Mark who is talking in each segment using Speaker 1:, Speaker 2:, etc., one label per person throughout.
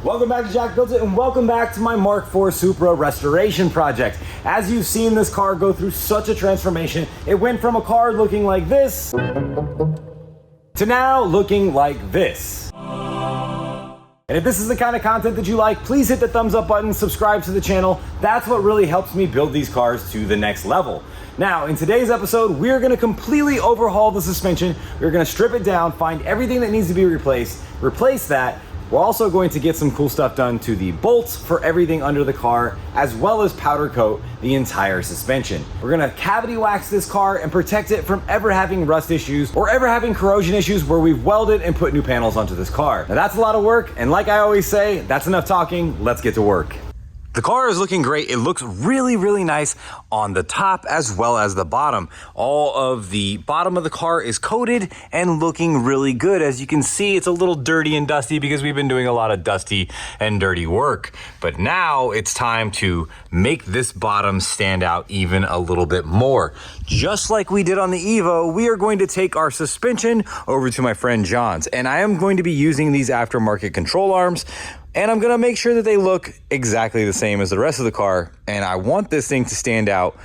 Speaker 1: Welcome back to Jack Builds It, and welcome back to my Mark IV Supra restoration project. As you've seen this car go through such a transformation, it went from a car looking like this to now looking like this. And if this is the kind of content that you like, please hit the thumbs up button, subscribe to the channel. That's what really helps me build these cars to the next level. Now, in today's episode, we're gonna completely overhaul the suspension. We're gonna strip it down, find everything that needs to be replaced, replace that. We're also going to get some cool stuff done to the bolts for everything under the car, as well as powder coat the entire suspension. We're gonna cavity wax this car and protect it from ever having rust issues or ever having corrosion issues where we've welded and put new panels onto this car. Now that's a lot of work, and like I always say, that's enough talking, let's get to work. The car is looking great. It looks really, really nice on the top as well as the bottom. All of the bottom of the car is coated and looking really good. As you can see, it's a little dirty and dusty because we've been doing a lot of dusty and dirty work. But now it's time to make this bottom stand out even a little bit more. Just like we did on the Evo, we are going to take our suspension over to my friend John's, and I am going to be using these aftermarket control arms. And I'm gonna make sure that they look exactly the same as the rest of the car. And I want this thing to stand out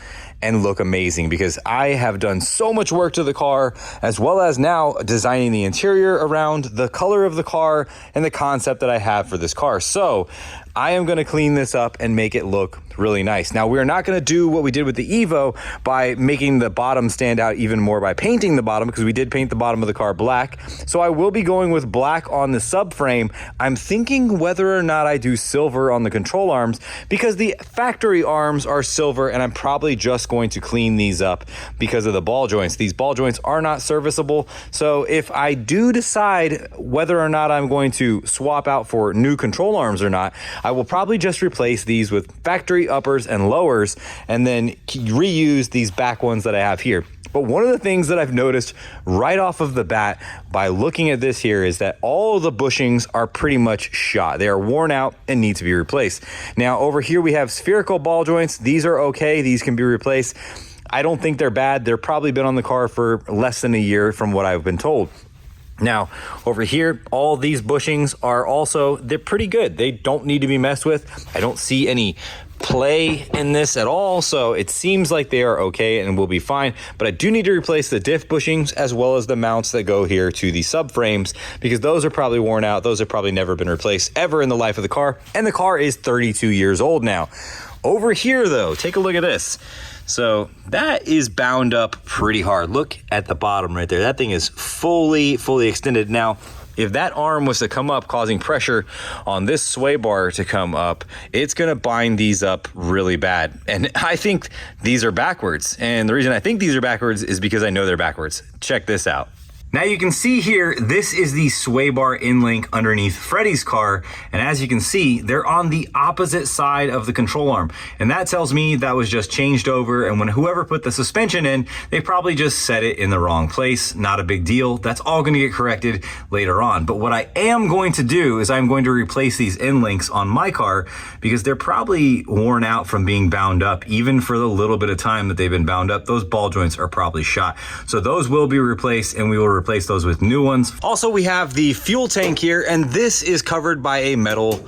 Speaker 1: and look amazing because I have done so much work to the car, as well as now designing the interior around the color of the car and the concept that I have for this car. So I am gonna clean this up and make it look really nice. Now, we're not gonna do what we did with the Evo by making the bottom stand out even more by painting the bottom, because we did paint the bottom of the car black. So I will be going with black on the subframe. I'm thinking whether or not I do silver on the control arms, because the factory arms are silver, and I'm probably just going to clean these up because of the ball joints. These ball joints are not serviceable. So if I do decide whether or not I'm going to swap out for new control arms or not, I will probably just replace these with factory uppers and lowers and then reuse these back ones that I have here. But one of the things that I've noticed right off of the bat by looking at this here is that all of the bushings are pretty much shot. They are worn out and need to be replaced. Now over here we have spherical ball joints. These are okay, these can be replaced. I don't think they're bad. They're probably been on the car for less than a year from what I've been told. Now, over here, all these bushings are also, they're pretty good. They don't need to be messed with. I don't see any play in this at all, so it seems like they are okay and will be fine. But I do need to replace the diff bushings as well as the mounts that go here to the subframes, because those are probably worn out. Those have probably never been replaced ever in the life of the car, and the car is 32 years old now. Over here though, take a look at this. So that is bound up pretty hard. Look at the bottom right there. That thing is fully extended. Now, if that arm was to come up causing pressure on this sway bar to come up, it's gonna bind these up really bad. And I think these are backwards. And the reason I think these are backwards is because I know they're backwards. Check this out. Now you can see here, this is the sway bar in link underneath Freddie's car. And as you can see, they're on the opposite side of the control arm. And that tells me that was just changed over. And when whoever put the suspension in, they probably just set it in the wrong place. Not a big deal. That's all gonna get corrected later on. But what I am going to do is I'm going to replace these end links on my car because they're probably worn out from being bound up. Even for the little bit of time that they've been bound up, those ball joints are probably shot. So those will be replaced, and we will replace those with new ones. Also, we have the fuel tank here, and this is covered by a metal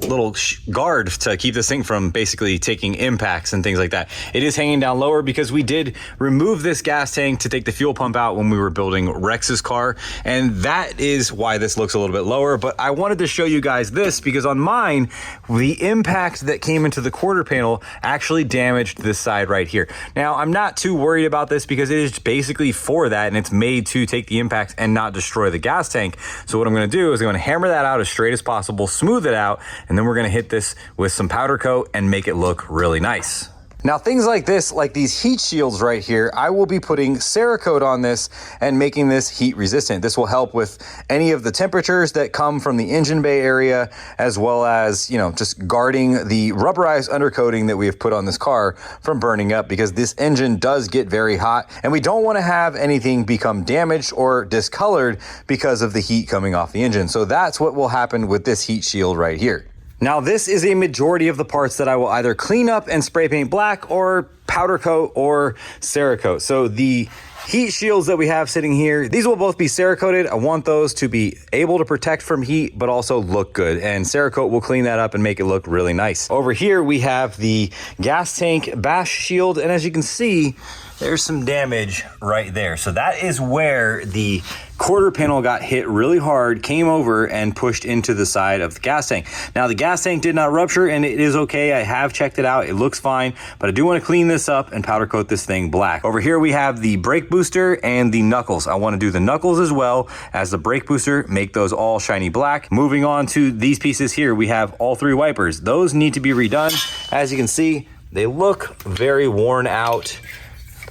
Speaker 1: little guard to keep this thing from basically taking impacts and things like that. It is hanging down lower because we did remove this gas tank to take the fuel pump out when we were building Rex's car, and that is why this looks a little bit lower. But I wanted to show you guys this because on mine, the impact that came into the quarter panel actually damaged this side right here. Now, I'm not too worried about this because it is basically for that, and it's made to take the impacts and not destroy the gas tank. So what I'm gonna do is I'm gonna hammer that out as straight as possible, smooth it out, and then we're gonna hit this with some powder coat and make it look really nice. Now, things like this, like these heat shields right here, I will be putting Cerakote on this and making this heat resistant. This will help with any of the temperatures that come from the engine bay area, as well as, you know, just guarding the rubberized undercoating that we have put on this car from burning up, because this engine does get very hot and we don't want to have anything become damaged or discolored because of the heat coming off the engine. So that's what will happen with this heat shield right here. Now, this is a majority of the parts that I will either clean up and spray paint black or powder coat or Cerakote. So the heat shields that we have sitting here, these will both be Cerakoted. I want those to be able to protect from heat, but also look good. And Cerakote will clean that up and make it look really nice. Over here, we have the gas tank bash shield. And as you can see, there's some damage right there. So that is where the quarter panel got hit really hard, came over and pushed into the side of the gas tank. Now the gas tank did not rupture and it is okay. I have checked it out. It looks fine, but I do want to clean this up and powder coat this thing black. Over here we have the brake booster and the knuckles. I want to do the knuckles as well as the brake booster, make those all shiny black. Moving on to these pieces here, we have all three wipers. Those need to be redone. As you can see, they look very worn out.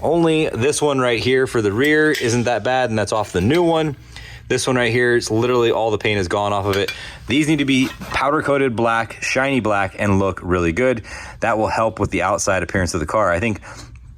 Speaker 1: Only this one right here for the rear isn't that bad, and that's off the new one. This one right here, it's literally all the paint is gone off of it. These need to be powder coated black, shiny black, and look really good. That will help with the outside appearance of the car. I think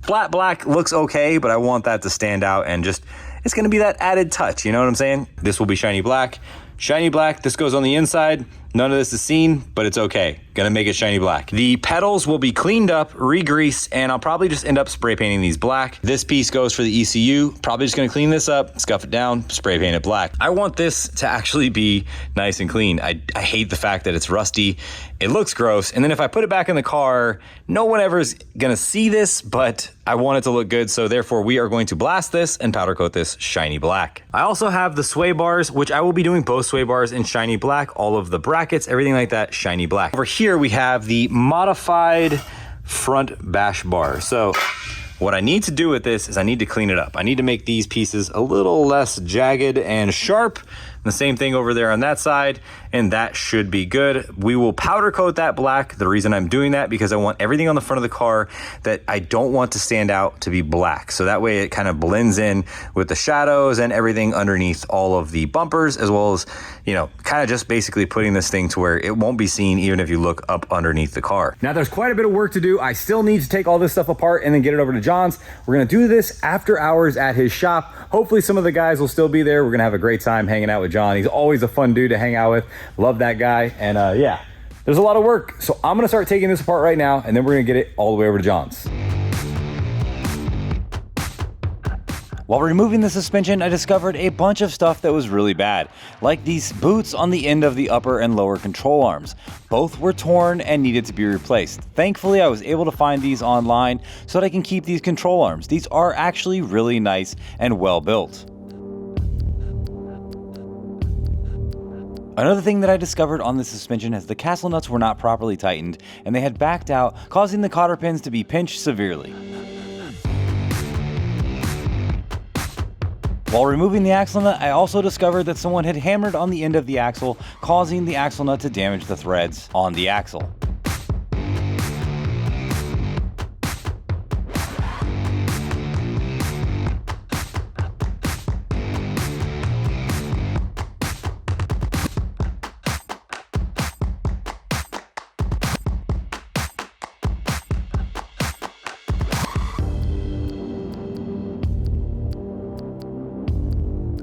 Speaker 1: flat black looks okay, but I want that to stand out and just, it's gonna be that added touch, you know what I'm saying? This will be shiny black. Shiny black, this goes on the inside. None of this is seen, but it's okay. Gonna make it shiny black. The pedals will be cleaned up, re-greased, and I'll probably just end up spray painting these black. This piece goes for the ECU. Probably just gonna clean this up, scuff it down, spray paint it black. I want this to actually be nice and clean. I hate the fact that it's rusty. It looks gross. And then if I put it back in the car, no one ever is gonna see this, but I want it to look good. So therefore we are going to blast this and powder coat this shiny black. I also have the sway bars, which I will be doing both sway bars in shiny black, all of the brackets, everything like that, shiny black. Over here we have the modified front bash bar. So what I need to do with this is I need to clean it up. I need to make these pieces a little less jagged and sharp. The same thing over there on that side, and that should be good. We will powder coat that black. The reason I'm doing that, because I want everything on the front of the car that I don't want to stand out to be black. So that way it kind of blends in with the shadows and everything underneath all of the bumpers, as well as, you know, kind of just basically putting this thing to where it won't be seen even if you look up underneath the car. Now there's quite a bit of work to do. I still need to take all this stuff apart and then get it over to John's. We're gonna do this after hours at his shop. Hopefully some of the guys will still be there. We're gonna have a great time hanging out with John. He's always a fun dude to hang out with. Love that guy. And yeah, there's a lot of work. So I'm gonna start taking this apart right now, and then we're gonna get it all the way over to John's. While removing the suspension, I discovered a bunch of stuff that was really bad, like these boots on the end of the upper and lower control arms. Both were torn and needed to be replaced. Thankfully, I was able to find these online so that I can keep these control arms. These are actually really nice and well built. Another thing that I discovered on the suspension is the castle nuts were not properly tightened and they had backed out, causing the cotter pins to be pinched severely. While removing the axle nut, I also discovered that someone had hammered on the end of the axle, causing the axle nut to damage the threads on the axle.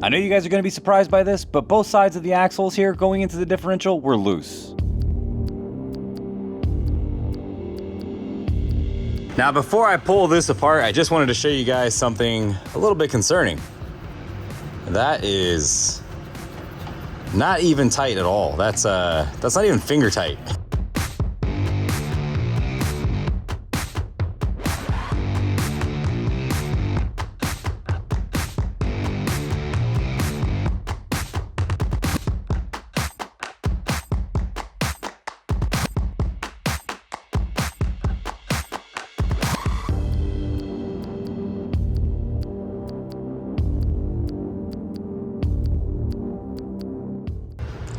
Speaker 1: I know you guys are going to be surprised by this, but both sides of the axles here going into the differential were loose. Now before I pull this apart, I just wanted to show you guys something a little bit concerning. That is not even tight at all. That's not even finger tight.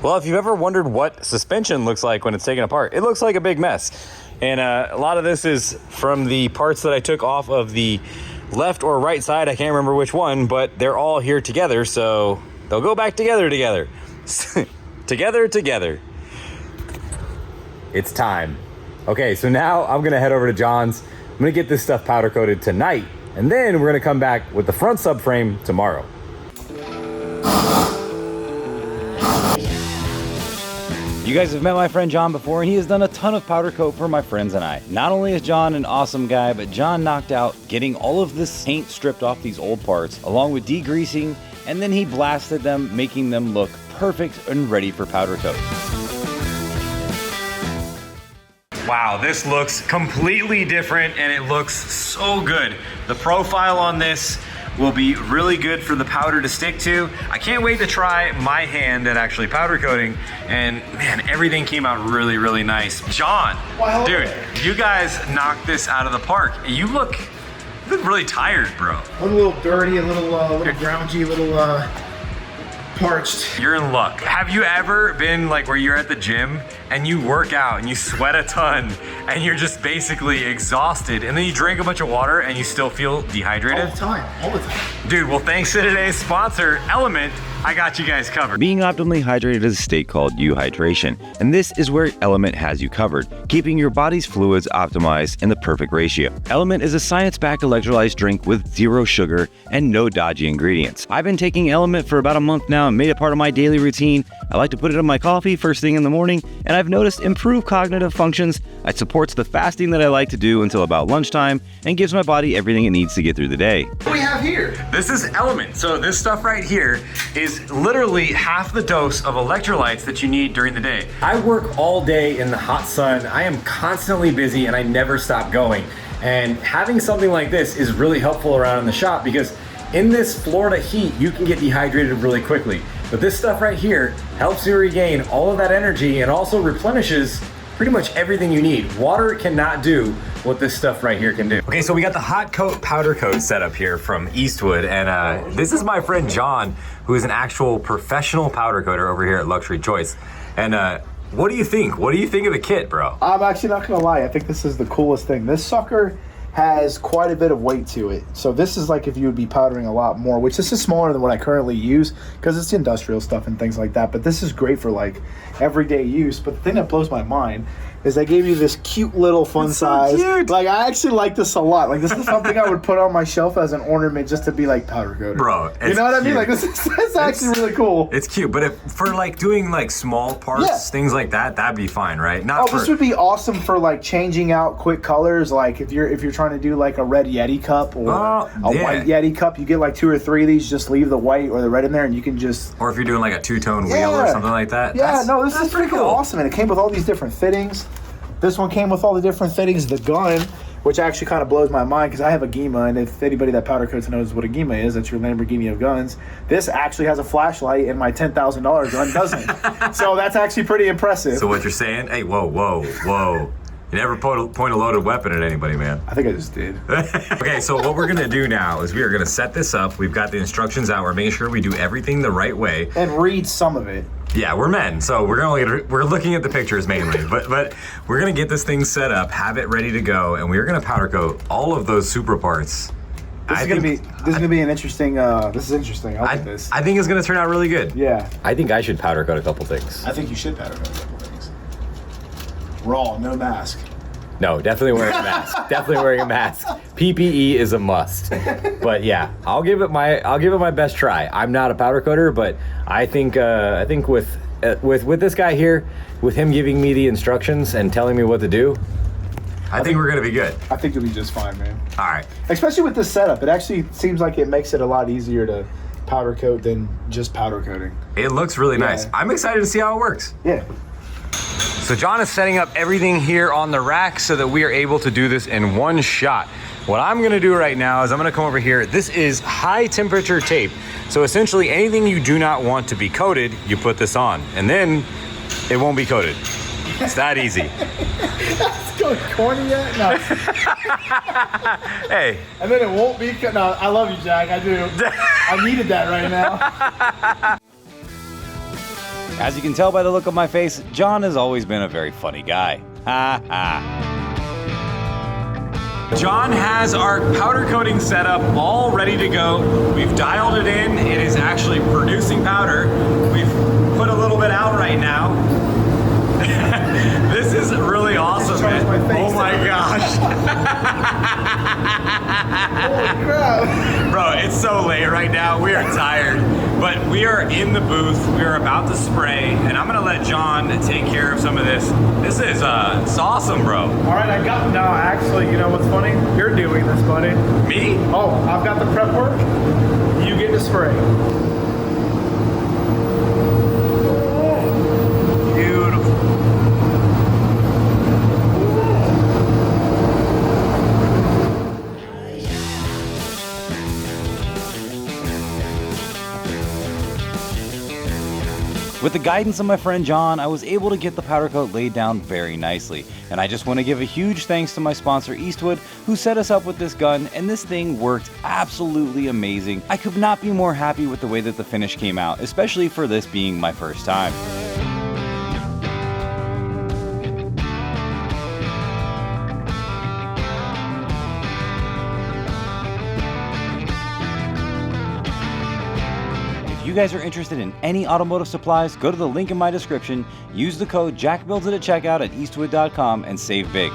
Speaker 1: Well, if you've ever wondered what suspension looks like when it's taken apart, it looks like a big mess. And a lot of this is from the parts that I took off of the left or right side. I can't remember which one, but they're all here together, so they'll go back together. together. It's time. Okay, so now I'm gonna head over to John's. I'm gonna get this stuff powder coated tonight, and then we're gonna come back with the front subframe tomorrow. You guys have met my friend John before, and he has done a ton of powder coat for my friends and I. Not only is John an awesome guy, but John knocked out getting all of this paint stripped off these old parts, along with degreasing, and then he blasted them, making them look perfect and ready for powder coat. Wow, this looks completely different and it looks so good. The profile on this will be really good for the powder to stick to. I can't wait to try my hand at actually powder coating, and man, everything came out really, really nice. John, dude, you guys knocked this out of the park. You look really tired, bro.
Speaker 2: A little dirty, a little grouchy, a little parched.
Speaker 1: You're in luck. Have you ever been like where you're at the gym and you work out and you sweat a ton and you're just basically exhausted, and then you drink a bunch of water and you still feel dehydrated?
Speaker 2: All the time.
Speaker 1: Dude, well, thanks to today's sponsor, Element, I got you guys covered. Being optimally hydrated is a state called euhydration, and this is where Element has you covered, keeping your body's fluids optimized in the perfect ratio. Element is a science-backed electrolyzed drink with 0 sugar and no dodgy ingredients. I've been taking Element for about a month now and made it part of my daily routine. I like to put it in my coffee first thing in the morning, and I've noticed improved cognitive functions. It supports the fasting that I like to do until about lunchtime and gives my body everything it needs to get through the day.
Speaker 2: What do we have here?
Speaker 1: This is Element. So this stuff right here is literally half the dose of electrolytes that you need during the day. I work all day in the hot sun. I am constantly busy and I never stop going. And having something like this is really helpful around in the shop, because in this Florida heat, you can get dehydrated really quickly. But this stuff right here helps you regain all of that energy and also replenishes pretty much everything you need. Water cannot do what this stuff right here can do. Okay, so we got the hot coat powder coat set up here from Eastwood, and this is my friend John, who is an actual professional powder coater over here at Luxury Choice. And what do you think? What do you think of the kit, bro?
Speaker 2: I'm actually not gonna lie, I think this is the coolest thing. This sucker has quite a bit of weight to it. So this is like if you would be powdering a lot more, which this is smaller than what I currently use because it's industrial stuff and things like that. But this is great for like everyday use. But the thing that blows my mind is they gave you this cute little fun size. So cute. Like, I actually like this a lot. Like, this is something I would put on my shelf as an ornament just to be like powder coated.
Speaker 1: Bro,
Speaker 2: you know what I mean? Like, this is actually really cool.
Speaker 1: It's cute, but if for like doing like small parts, things like that, that'd be fine, right? Not
Speaker 2: this would be awesome for like changing out quick colors. Like if you're trying to do like a red Yeti cup or a white Yeti cup, you get like 2 or 3 of these. Just leave the white or the red in there, and you can just.
Speaker 1: Or if you're doing like a 2-tone wheel or something like that.
Speaker 2: Yeah, this is pretty cool. Awesome, and it came with all these different fittings. This one came with all the different fittings. The gun, which actually kind of blows my mind because I have a Gima, and if anybody that powder coats knows what a Gima is, that's your Lamborghini of guns. This actually has a flashlight, and my $10,000 gun doesn't. So that's actually pretty impressive.
Speaker 1: So what you're saying? Hey, whoa. You never point a loaded weapon at anybody, man.
Speaker 2: I think I just did.
Speaker 1: Okay, so what we're gonna do now is we are gonna set this up. We've got the instructions out. We're making sure we do everything the right way.
Speaker 2: And read some of it.
Speaker 1: Yeah, we're men, so we're looking at the pictures mainly, but we're gonna get this thing set up, have it ready to go, and we're gonna powder coat all of those Supra parts.
Speaker 2: This is gonna be an interesting. This is interesting. I like this.
Speaker 1: I think it's gonna turn out really good.
Speaker 2: Yeah.
Speaker 1: I think I should powder coat a couple things.
Speaker 2: I think you should powder coat a couple things. Raw, no mask.
Speaker 1: No, definitely wearing a mask. Definitely wearing a mask. PPE is a must. But yeah, I'll give it my best try. I'm not a powder coater, but I think with this guy here, with him giving me the instructions and telling me what to do, I think we're gonna be good.
Speaker 2: I think you'll be just fine, man.
Speaker 1: All right.
Speaker 2: Especially with this setup, it actually seems like it makes it a lot easier to powder coat than just powder coating.
Speaker 1: It looks really nice. I'm excited to see how it works.
Speaker 2: Yeah.
Speaker 1: So John is setting up everything here on the rack so that we are able to do this in one shot. What I'm gonna do right now is I'm gonna come over here. This is high temperature tape. So essentially anything you do not want to be coated, you put this on, and then it won't be coated. It's that easy.
Speaker 2: That's going corny yet? No.
Speaker 1: Hey.
Speaker 2: And then it won't be, no, I love you, Jack, I do. I needed that right now.
Speaker 1: As you can tell by the look of my face, John has always been a very funny guy. Ha ha. John has our powder coating setup all ready to go. We've dialed it in. It is actually producing powder. We've put a little bit out right now. This is really awesome, man. Oh my gosh.
Speaker 2: Holy crap.
Speaker 1: Bro, it's so late right now. We are tired. But we are in the booth, we are about to spray, and I'm gonna let John take care of some of this. This is, it's awesome, bro.
Speaker 2: All right, no, actually, you know what's funny? You're doing this, buddy.
Speaker 1: Me?
Speaker 2: Oh, I've got the prep work. You get to spray.
Speaker 1: With the guidance of my friend John, I was able to get the powder coat laid down very nicely. And I just want to give a huge thanks to my sponsor Eastwood, who set us up with this gun, and this thing worked absolutely amazing. I could not be more happy with the way that the finish came out, especially for this being my first time. If you guys are interested in any automotive supplies, go to the link in my description, use the code JackBuildsIt at checkout at eastwood.com and save big.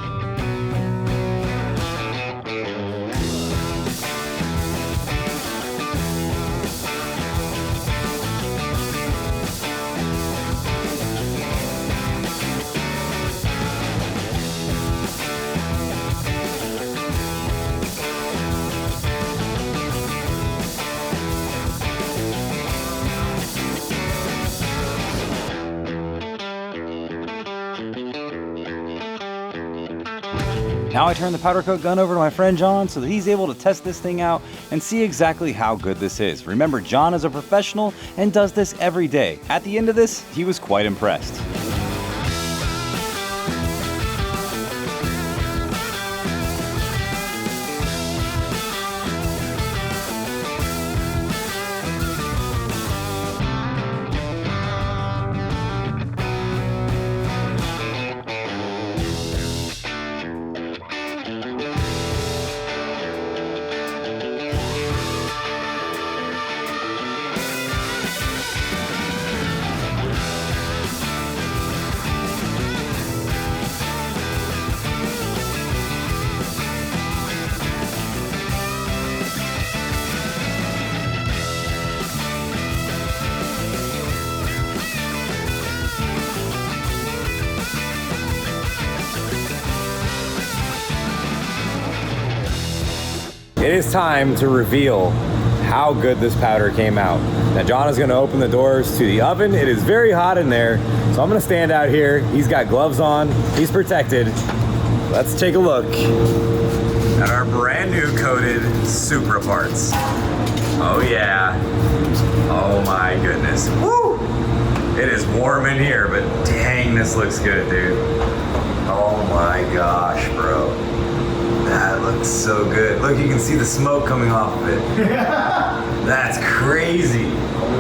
Speaker 1: Now I turn the powder coat gun over to my friend John so that he's able to test this thing out and see exactly how good this is. Remember, John is a professional and does this every day. At the end of this, he was quite impressed. It is time to reveal how good this powder came out. Now John is going to open the doors to the oven. It is very hot in there, so I'm going to stand out here. He's got gloves on, he's protected. Let's take a look at our brand new coated Supra parts. Oh yeah, oh my goodness. Woo! It is warm in here, but dang, this looks good, dude. Oh my gosh, bro. That looks so good. Look, you can see the smoke coming off of it. That's crazy.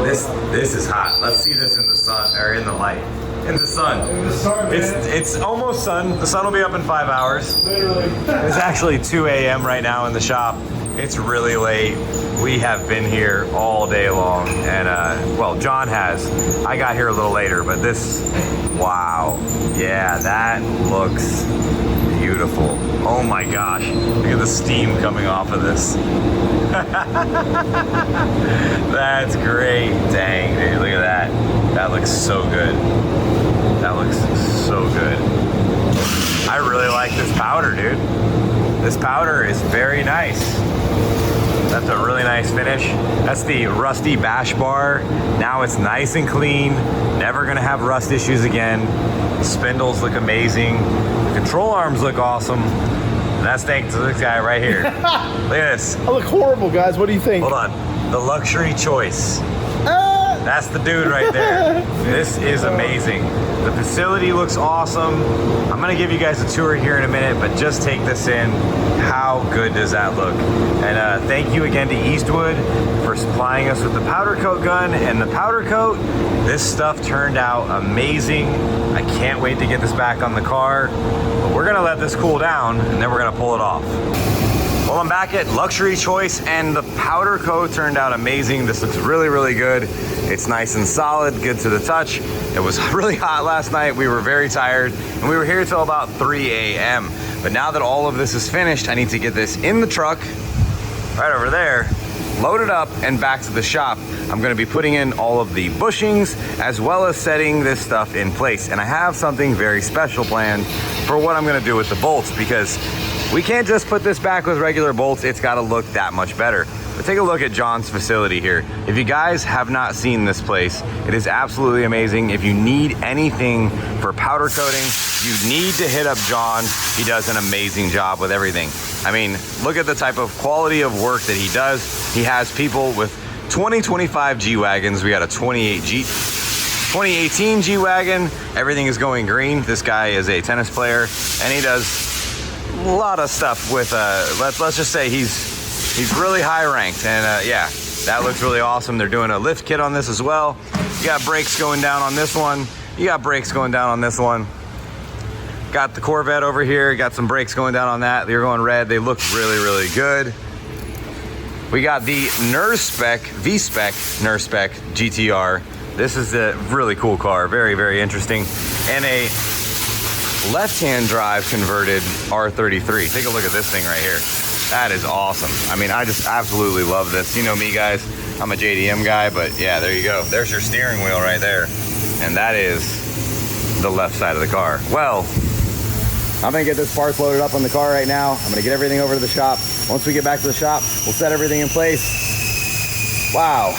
Speaker 1: This is hot. Let's see this in the sun, or in the light. In the sun.
Speaker 2: In the sun, man.
Speaker 1: It's almost sun. The sun will be up in 5 hours.
Speaker 2: Literally.
Speaker 1: It's actually 2 a.m. right now in the shop. It's really late. We have been here all day long, and well, John has. I got here a little later, but this, wow. Yeah, that looks beautiful. Oh my gosh, look at the steam coming off of this. That's great. Dang, dude, look at that. That looks so good. That looks so good. I really like this powder, dude. This powder is very nice. That's a really nice finish. That's the rusty bash bar. Now it's nice and clean. Never gonna have rust issues again. The spindles look amazing. The control arms look awesome. And that's thanks to this guy right here. Look at this.
Speaker 2: I look horrible, guys. What do you think?
Speaker 1: Hold on. The luxury choice. That's the dude right there. This is amazing. The facility looks awesome. I'm gonna give you guys a tour here in a minute, but just take this in. How good does that look? And thank you again to Eastwood for supplying us with the powder coat gun and the powder coat. This stuff turned out amazing. I can't wait to get this back on the car. But we're gonna let this cool down and then we're gonna pull it off. Well, I'm back at Luxury Choice and the powder coat turned out amazing. This looks really, really good. It's nice and solid, good to the touch. It was really hot last night. We were very tired and we were here till about 3 a.m. But now that all of this is finished, I need to get this in the truck right over there loaded up and back to the shop, I'm gonna be putting in all of the bushings as well as setting this stuff in place. And I have something very special planned for what I'm gonna do with the bolts, because we can't just put this back with regular bolts. It's gotta look that much better. But take a look at John's facility here. If you guys have not seen this place, it is absolutely amazing. If you need anything for powder coating, you need to hit up John. He does an amazing job with everything. I mean, look at the type of quality of work that he does. He has people with 2025 G-Wagons. We got a 2018 G-Wagon. Everything is going green. This guy is a tennis player, and he does a lot of stuff with, let's just say he's really high ranked, and yeah, that looks really awesome. They're doing a lift kit on this as well. You got brakes going down on this one. You got brakes going down on this one. Got the Corvette over here. Got some brakes going down on that. They're going red. They look really, really good. We got the V-Spec NurSpec GTR. This is a really cool car. Very, very interesting. And a left-hand drive converted R33. Take a look at this thing right here. That is awesome. I mean, I just absolutely love this. You know me, guys. I'm a JDM guy, but yeah, there you go. There's your steering wheel right there. And that is the left side of the car. Well, I'm gonna get this parts loaded up on the car right now. I'm gonna get everything over to the shop. Once we get back to the shop, we'll set everything in place. Wow,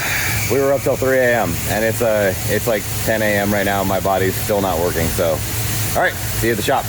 Speaker 1: we were up till 3 a.m. and it's like 10 a.m. right now. My body's still not working, so. All right, see you at the shop.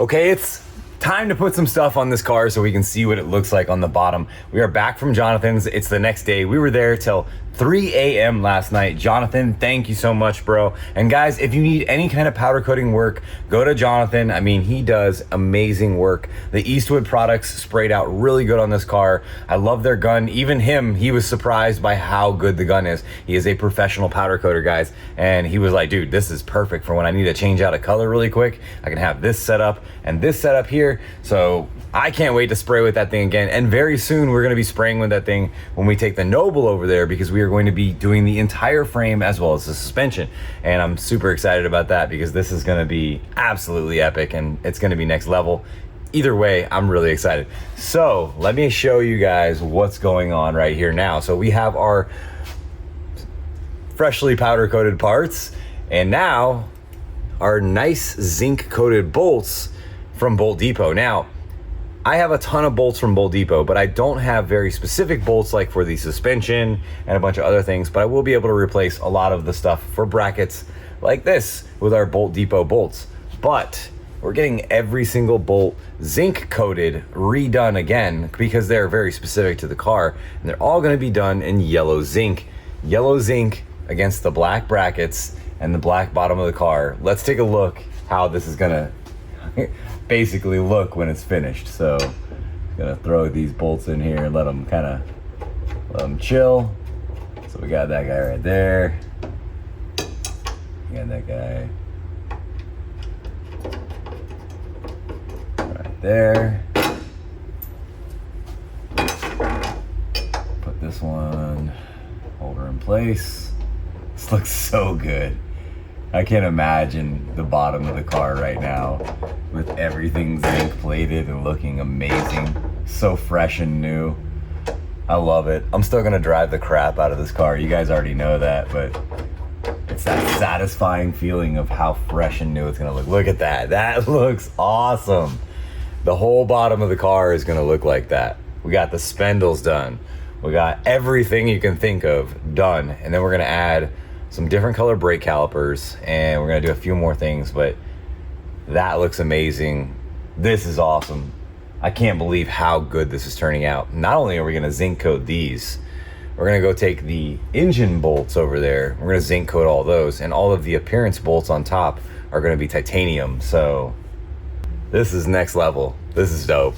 Speaker 1: Okay, it's time to put some stuff on this car so we can see what it looks like on the bottom. We are back from Jonathan's. It's the next day. We were there till 3 a.m. last night. Jonathan, thank you so much, bro. And guys, if you need any kind of powder coating work, go to Jonathan. I mean, he does amazing work. The Eastwood products sprayed out really good on this car. I love their gun. Even him, he was surprised by how good the gun is. He is a professional powder coater, guys. And he was like, dude, this is perfect for when I need to change out a color really quick. I can have this set up and this set up here. So I can't wait to spray with that thing again. And very soon we're gonna be spraying with that thing when we take the Noble over there, because we are going to be doing the entire frame as well as the suspension. And I'm super excited about that because this is gonna be absolutely epic and it's gonna be next level. Either way, I'm really excited. So let me show you guys what's going on right here now. So we have our freshly powder coated parts, and now our nice zinc coated bolts from Bolt Depot. Now, I have a ton of bolts from Bolt Depot, but I don't have very specific bolts like for the suspension and a bunch of other things, but I will be able to replace a lot of the stuff for brackets like this with our Bolt Depot bolts. But we're getting every single bolt zinc coated, redone again, because they're very specific to the car, and they're all gonna be done in yellow zinc. Yellow zinc against the black brackets and the black bottom of the car. Let's take a look how this is gonna basically look when it's finished. So I'm gonna throw these bolts in here and let them chill. So we got that guy right there. We got that guy right there. Put this one, hold her in place. This looks so good. I can't imagine the bottom of the car right now with everything zinc plated and looking amazing. So fresh and new. I love it. I'm still gonna drive the crap out of this car. You guys already know that, but it's that satisfying feeling of how fresh and new it's gonna look. Look at that. That looks awesome. The whole bottom of the car is gonna look like that. We got the spindles done. We got everything you can think of done. And then we're gonna add some different color brake calipers, and we're gonna do a few more things, but that looks amazing. This is awesome. I can't believe how good this is turning out. Not only are we gonna zinc coat these, we're gonna go take the engine bolts over there. We're gonna zinc coat all those, and all of the appearance bolts on top are gonna be titanium. So this is next level. This is dope.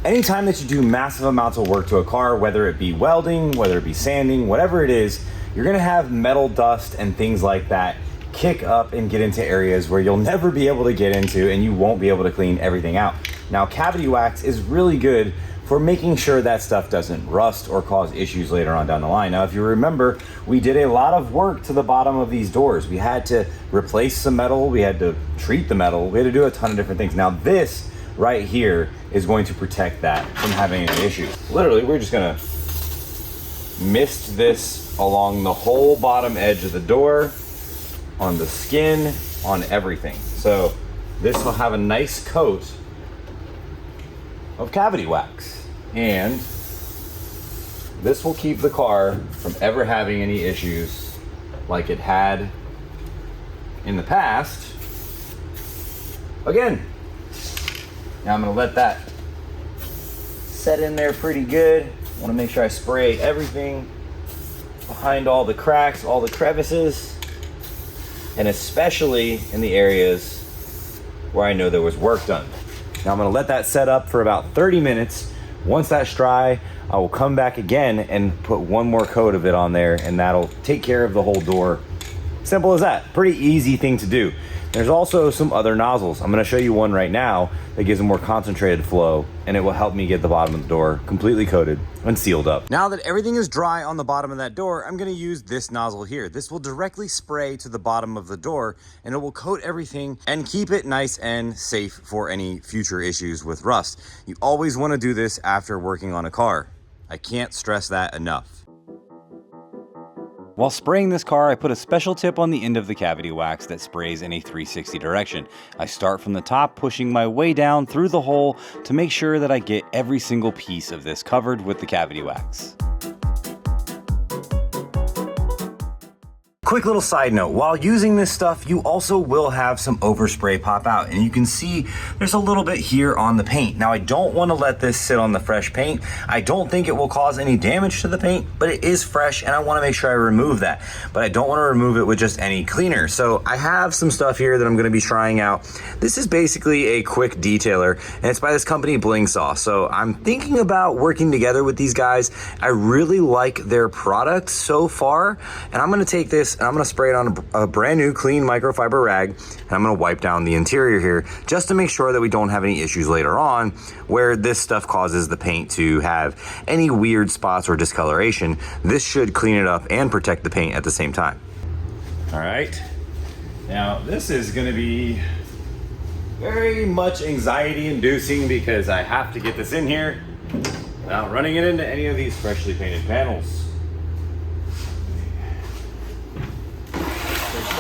Speaker 1: Anytime that you do massive amounts of work to a car, whether it be welding, whether it be sanding, whatever it is, you're gonna have metal dust and things like that kick up and get into areas where you'll never be able to get into, and you won't be able to clean everything out. Now, cavity wax is really good for making sure that stuff doesn't rust or cause issues later on down the line. Now, if you remember, we did a lot of work to the bottom of these doors. We had to replace some metal, we had to treat the metal, we had to do a ton of different things. Now, this right here is going to protect that from having any issues. Literally, we're just gonna mist this along the whole bottom edge of the door, on the skin, on everything. So this will have a nice coat of cavity wax, and this will keep the car from ever having any issues like it had in the past. Again, now I'm gonna let that set in there pretty good. I wanna make sure I spray everything behind all the cracks, all the crevices, and especially in the areas where I know there was work done. Now I'm gonna let that set up for about 30 minutes. Once that's dry, I will come back again and put one more coat of it on there, and that'll take care of the whole door. Simple as that. Pretty easy thing to do. There's also some other nozzles. I'm gonna show you one right now that gives a more concentrated flow, and it will help me get the bottom of the door completely coated and sealed up. Now that everything is dry on the bottom of that door, I'm gonna use this nozzle here. This will directly spray to the bottom of the door, and it will coat everything and keep it nice and safe for any future issues with rust. You always wanna do this after working on a car. I can't stress that enough. While spraying this car, I put a special tip on the end of the cavity wax that sprays in a 360 direction. I start from the top, pushing my way down through the hole to make sure that I get every single piece of this covered with the cavity wax. Quick little side note, while using this stuff, you also will have some overspray pop out, and you can see there's a little bit here on the paint. Now I don't want to let this sit on the fresh paint. I don't think it will cause any damage to the paint, but it is fresh and I want to make sure I remove that. But I don't want to remove it with just any cleaner. So I have some stuff here that I'm going to be trying out. This is basically a quick detailer, and it's by this company Bling Saw. So I'm thinking about working together with these guys. I really like their product so far, and I'm going to take this and I'm gonna spray it on a brand new clean microfiber rag, and I'm gonna wipe down the interior here just to make sure that we don't have any issues later on where this stuff causes the paint to have any weird spots or discoloration. This should clean it up and protect the paint at the same time. All right, now this is gonna be very much anxiety inducing because I have to get this in here without running it into any of these freshly painted panels.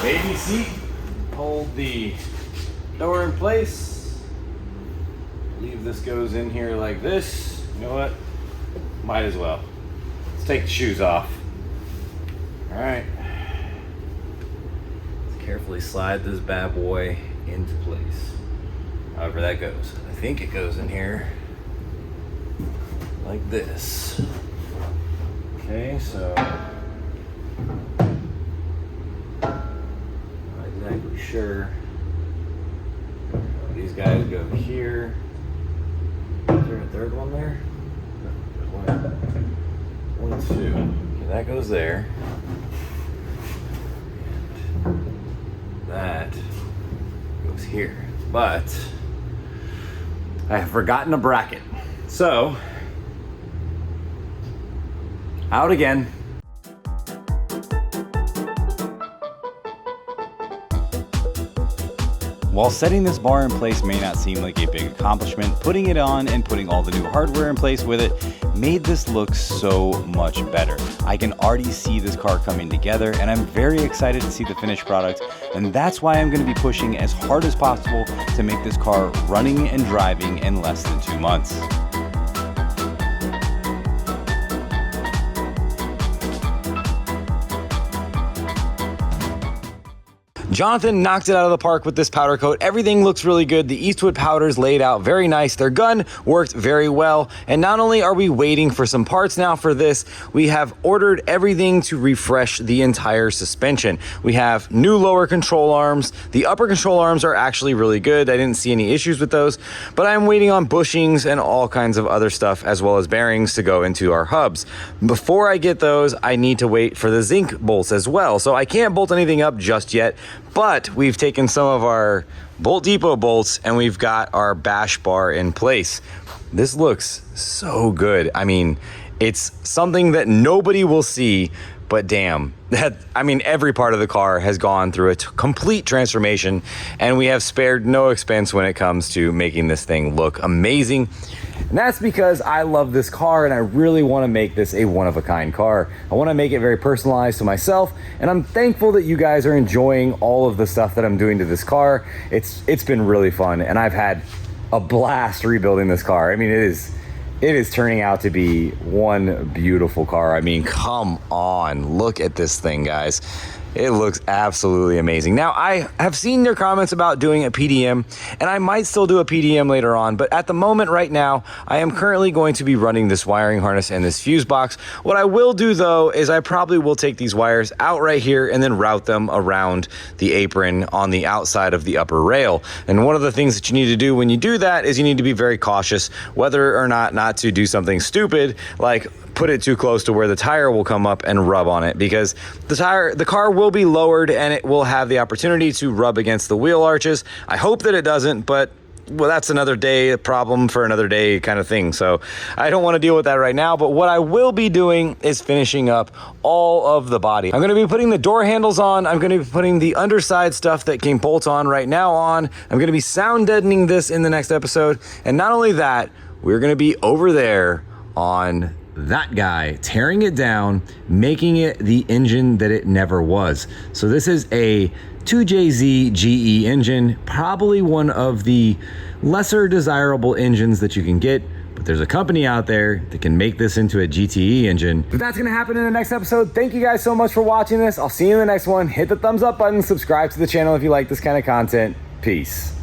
Speaker 1: Baby seat, hold the door in place. I believe this goes in here like this. You know what? Might as well. Let's take the shoes off. All right. Let's carefully slide this bad boy into place. However that goes. I think it goes in here like this. Okay, so exactly sure. These guys go here. Is there a third one there? One, two. Okay, that goes there. And that goes here. But I have forgotten a bracket. So, out again. While setting this bar in place may not seem like a big accomplishment, putting it on and putting all the new hardware in place with it made this look so much better. I can already see this car coming together, and I'm very excited to see the finished product, and that's why I'm going to be pushing as hard as possible to make this car running and driving in less than 2 months. Jonathan knocked it out of the park with this powder coat. Everything looks really good. The Eastwood powders laid out very nice. Their gun worked very well. And not only are we waiting for some parts now for this, we have ordered everything to refresh the entire suspension. We have new lower control arms. The upper control arms are actually really good. I didn't see any issues with those, but I'm waiting on bushings and all kinds of other stuff, as well as bearings to go into our hubs. Before I get those, I need to wait for the zinc bolts as well. So I can't bolt anything up just yet, but we've taken some of our Bolt Depot bolts and we've got our bash bar in place. This looks so good. I mean, it's something that nobody will see, but damn, I mean, every part of the car has gone through a complete transformation, and we have spared no expense when it comes to making this thing look amazing. And that's because I love this car and I really want to make this a one-of-a-kind car. I want to make it very personalized to myself, and I'm thankful that you guys are enjoying all of the stuff that I'm doing to this car. It's been really fun, and I've had a blast rebuilding this car. I mean, it is turning out to be one beautiful car. I mean, come on, look at this thing, guys. It looks absolutely amazing. Now, I have seen your comments about doing a PDM, and I might still do a PDM later on, but at the moment right now, I am currently going to be running this wiring harness and this fuse box. What I will do though, is I probably will take these wires out right here and then route them around the apron on the outside of the upper rail. And one of the things that you need to do when you do that is you need to be very cautious whether or not to do something stupid, like put it too close to where the tire will come up and rub on it, because the car will be lowered and it will have the opportunity to rub against the wheel arches. I hope that it doesn't, but well, that's another day, a problem for another day kind of thing. So I don't want to deal with that right now, but what I will be doing is finishing up all of the body. I'm going to be putting the door handles on. I'm going to be putting the underside stuff that came bolt on right now on. I'm going to be sound deadening this in the next episode. And not only that, we're going to be over there on that guy, tearing it down, making it the engine that it never was. So this is a 2JZ GE engine, probably one of the lesser desirable engines that you can get, but there's a company out there that can make this into a GTE engine. But that's gonna happen in the next episode. Thank you guys so much for watching this. I'll see you in the next one. Hit the thumbs up button, subscribe to the channel if you like this kind of content. Peace.